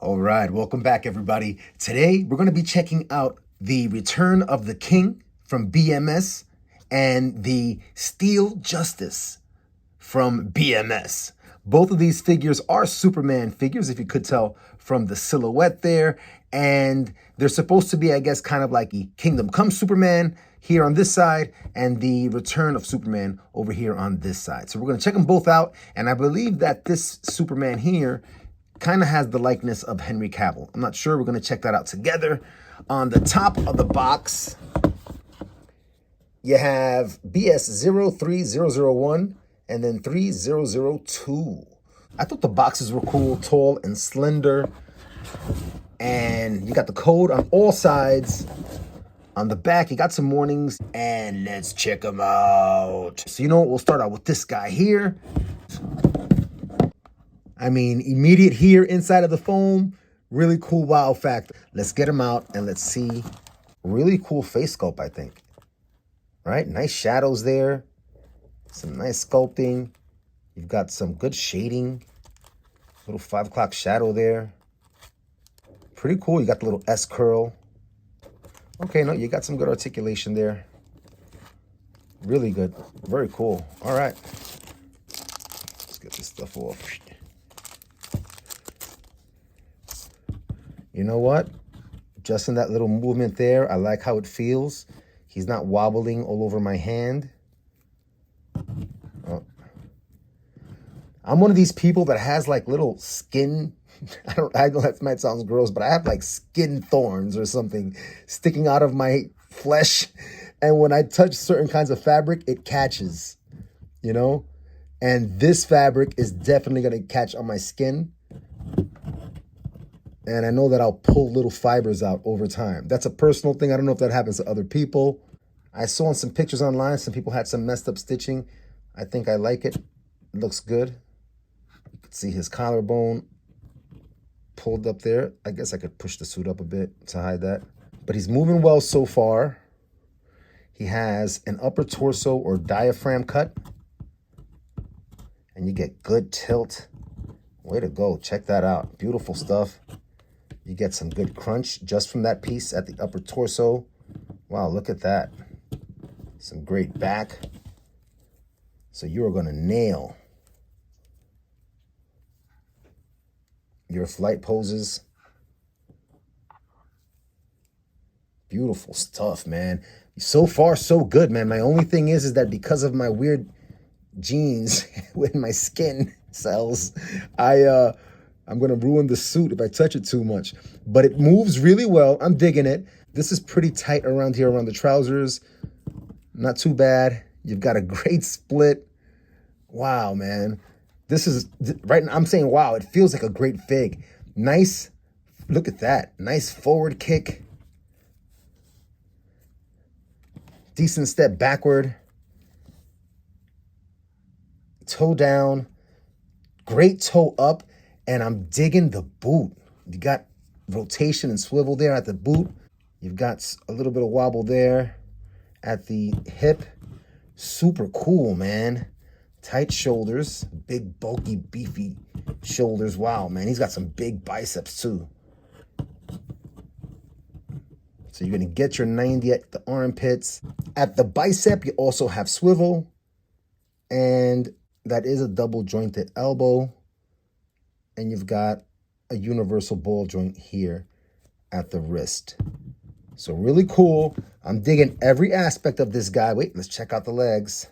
All right, welcome back, everybody. Today, we're going to be checking out the Return of the King from BMS and the Steel Justice from BMS. Both of these figures are Superman figures, if you could tell from the silhouette there. And they're supposed to be, I guess, kind of like the Kingdom Come Superman here on this side and the Return of Superman over here on this side. So we're going to check them both out. And I believe that this Superman here kind of has the likeness of Henry Cavill. I'm not sure. We're going to check that out together. On the top of the box, you have BS 03001 and then 3002. I thought the boxes were cool, tall and slender. And you got the code on all sides. On the back, you got some warnings. And let's check them out. So you know what? We'll start out with this guy here. I mean, immediate here inside of the foam. Really cool wow factor. Let's get him out and let's see. Really cool face sculpt, I think. Right? Nice shadows there. Some nice sculpting. You've got some good shading. Little 5 o'clock shadow there. Pretty cool. You got the little S curl. Okay, no, you got some good articulation there. Really good. Very cool. All right. Let's get this stuff off. You know what? Just in that little movement there, I like how it feels. He's not wobbling all over my hand. Oh. I'm one of these people that has like little skin. I know that might sound gross, but I have like skin thorns or something sticking out of my flesh. And when I touch certain kinds of fabric, it catches, you know? And this fabric is definitely going to catch on my skin. And I know that I'll pull little fibers out over time. That's a personal thing. I don't know if that happens to other people. I saw in some pictures online, some people had some messed up stitching. I think I like it. It looks good. You can see his collarbone pulled up there. I guess I could push the suit up a bit to hide that. But he's moving well so far. He has an upper torso or diaphragm cut. And you get good tilt. Way to go. Check that out. Beautiful stuff. You get some good crunch just from that piece at the upper torso. Wow, look at that. Some great back. So you are going to nail your flight poses. Beautiful stuff, man. So far, so good, man. My only thing is that because of my weird genes with my skin cells, I'm going to ruin the suit if I touch it too much. But it moves really well. I'm digging it. This is pretty tight around here, around the trousers. Not too bad. You've got a great split. Wow, man. This is, right now, I'm saying wow. It feels like a great fig. Nice. Look at that. Nice forward kick. Decent step backward. Toe down. Great toe up. And I'm digging the boot. You got rotation and swivel there at the boot. You've got a little bit of wobble there at the hip. Super cool, man. Tight shoulders. Big, bulky, beefy shoulders. Wow, man. He's got some big biceps, too. So you're going to get your 90 at the armpits. At the bicep, you also have swivel. And that is a double jointed elbow. And you've got a universal ball joint here at the wrist. So really cool. I'm digging every aspect of this guy. Wait, let's check out the legs.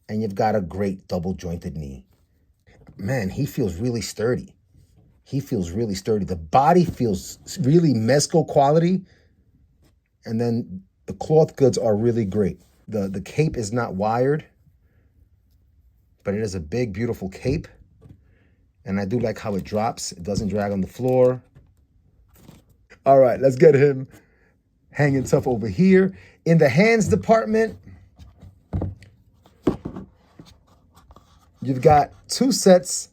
And you've got a great double jointed knee. Man, he feels really sturdy. He feels really sturdy. The body feels really mesco quality. And then the cloth goods are really great. The cape is not wired, but it is a big, beautiful cape. And I do like how it drops. It doesn't drag on the floor. All right, let's get him hanging tough over here. In the hands department, you've got 2 sets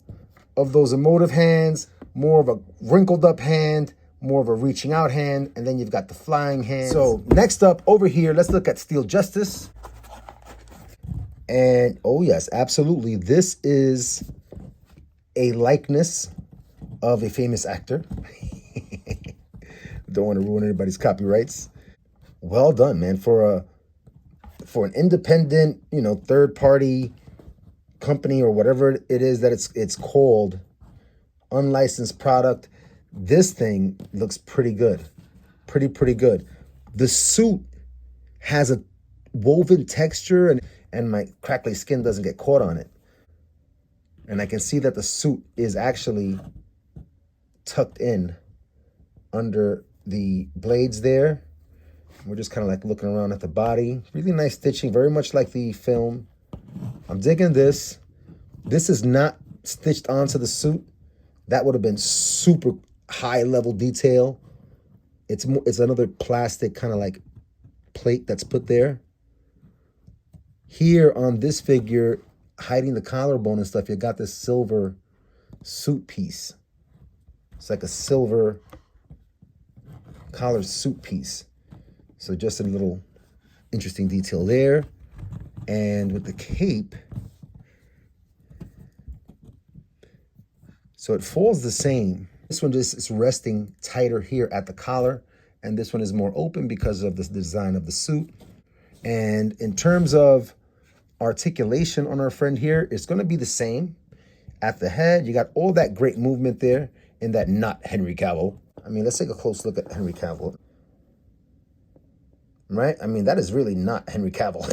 of those emotive hands, more of a wrinkled up hand, more of a reaching out hand, and then you've got the flying hand. So next up over here, let's look at Steel Justice. And oh yes, absolutely. This is a likeness of a famous actor. Don't want to ruin anybody's copyrights. Well done, man. For an independent, third party company or whatever it is that it's called, unlicensed product, this thing looks pretty good. Pretty good. The suit has a woven texture and my crackly skin doesn't get caught on it. And I can see that the suit is actually tucked in under the blades there. We're just kind of like looking around at the body. Really nice stitching, very much like the film. I'm digging this. This is not stitched onto the suit. That would have been super high level detail. It's another plastic kind of like plate that's put there. Here on this figure, hiding the collarbone and stuff, you got this silver suit piece. It's like a silver collar suit piece. So just a little interesting detail there. And with the cape, so it falls the same. This one just is resting tighter here at the collar, and this one is more open because of the design of the suit. And in terms of articulation on our friend here, it's going to be the same. At the head, you got all that great movement there in that not Henry Cavill. I mean, let's take a close look at Henry Cavill. Right? I mean, that is really not Henry Cavill.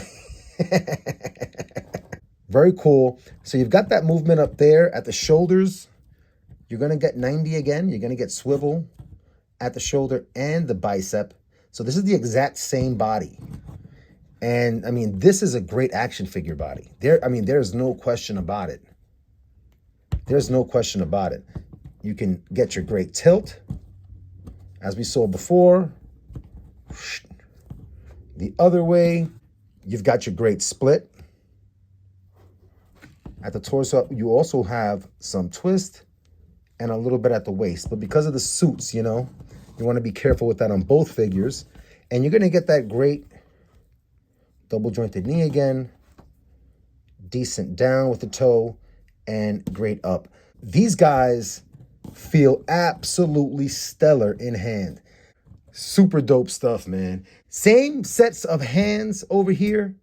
Very cool. So you've got that movement up there at the shoulders. You're going to get 90 again. You're going to get swivel at the shoulder and the bicep. So this is the exact same body. And I mean, this is a great action figure body. There's no question about it. There's no question about it. You can get your great tilt, as we saw before. The other way, you've got your great split. At the torso, you also have some twist and a little bit at the waist. But because of the suits, you want to be careful with that on both figures. And you're going to get that great double jointed knee again, decent down with the toe, and great up. These guys feel absolutely stellar in hand. Super dope stuff, man. Same sets of hands over here.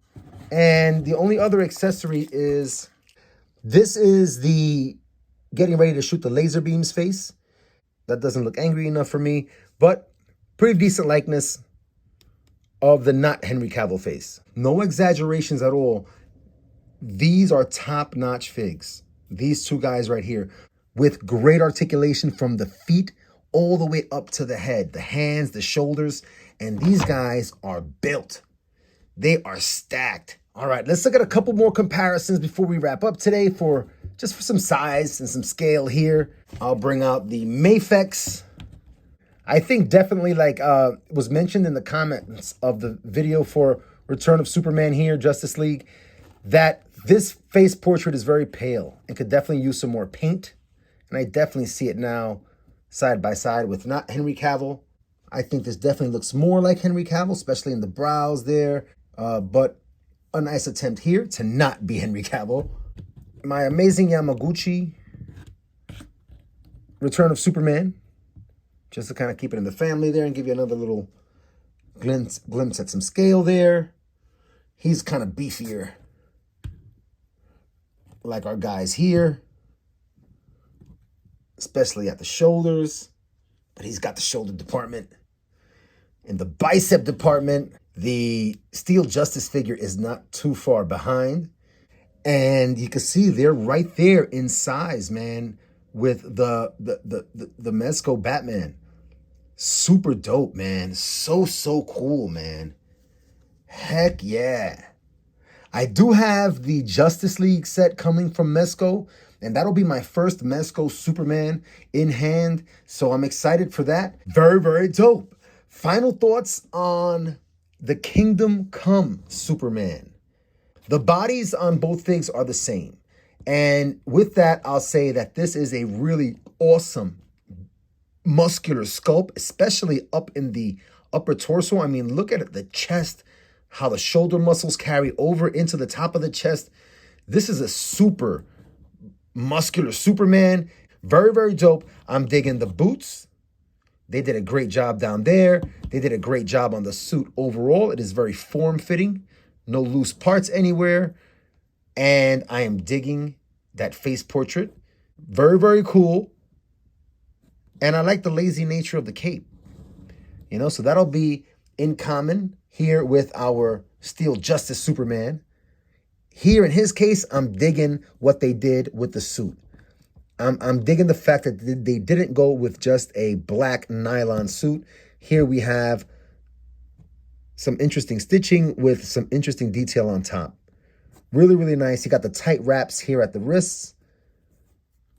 And the only other accessory is, this is the getting ready to shoot the laser beams face. That doesn't look angry enough for me, but pretty decent likeness of the not Henry Cavill face. No exaggerations at all. These are top-notch figs. These two guys right here with great articulation from the feet all the way up to the head, the hands, the shoulders, and these guys are built. They are stacked. All right, let's look at a couple more comparisons before we wrap up today for some size and some scale here. I'll bring out the Mafex. I think definitely, like was mentioned in the comments of the video for Return of Superman here, Justice League, that this face portrait is very pale and could definitely use some more paint. And I definitely see it now side by side with not Henry Cavill. I think this definitely looks more like Henry Cavill, especially in the brows there. But a nice attempt here to not be Henry Cavill. My Amazing Yamaguchi, Return of Superman, just to kind of keep it in the family there and give you another little glimpse at some scale there. He's kind of beefier, like our guys here, especially at the shoulders, but he's got the shoulder department. In the bicep department, the Steel Justice figure is not too far behind. And you can see they're right there in size, man, with the Mezco Batman. Super dope, man. So cool, man. Heck yeah. I do have the Justice League set coming from Mezco, and that'll be my first Mezco Superman in hand. So I'm excited for that. Very dope. Final thoughts on the Kingdom Come Superman. The bodies on both figs are the same. And with that, I'll say that this is a really awesome muscular sculpt, especially up in the upper torso. I mean, look at it, the chest, how the shoulder muscles carry over into the top of the chest. This is a super muscular Superman. Very, very dope. I'm digging the boots. They did a great job down there. They did a great job on the suit overall. It is very form-fitting. No loose parts anywhere. And I am digging that face portrait. Very, very cool. And I like the lazy nature of the cape. You know, so that'll be in common here with our Steel Justice Superman. Here in his case, I'm digging what they did with the suit. I'm digging the fact that they didn't go with just a black nylon suit. Here we have some interesting stitching with some interesting detail on top. Really, really nice. You got the tight wraps here at the wrists.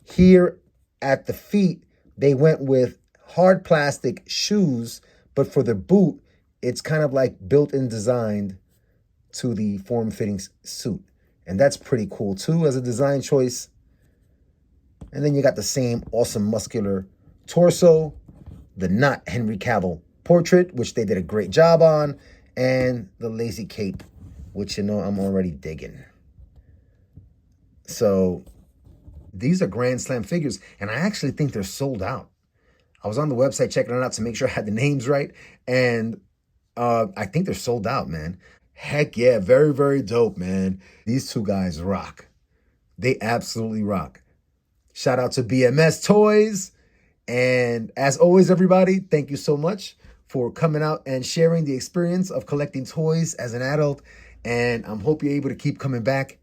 Here at the feet, they went with hard plastic shoes, but for the boot, it's kind of like built and designed to the form-fitting suit. And that's pretty cool too as a design choice. And then you got the same awesome muscular torso, the not Henry Cavill portrait, which they did a great job on, and the lazy cape, which, you know, I'm already digging. So these are Grand Slam figures, and I actually think they're sold out. I was on the website checking it out to make sure I had the names right, and I think they're sold out, man. Heck yeah, very, very dope, man. These two guys rock. They absolutely rock. Shout out to BMS Toys. And as always, everybody, thank you so much for coming out and sharing the experience of collecting toys as an adult. And I hope you're able to keep coming back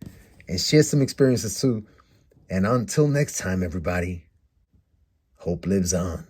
and share some experiences too. And until next time, everybody, hope lives on.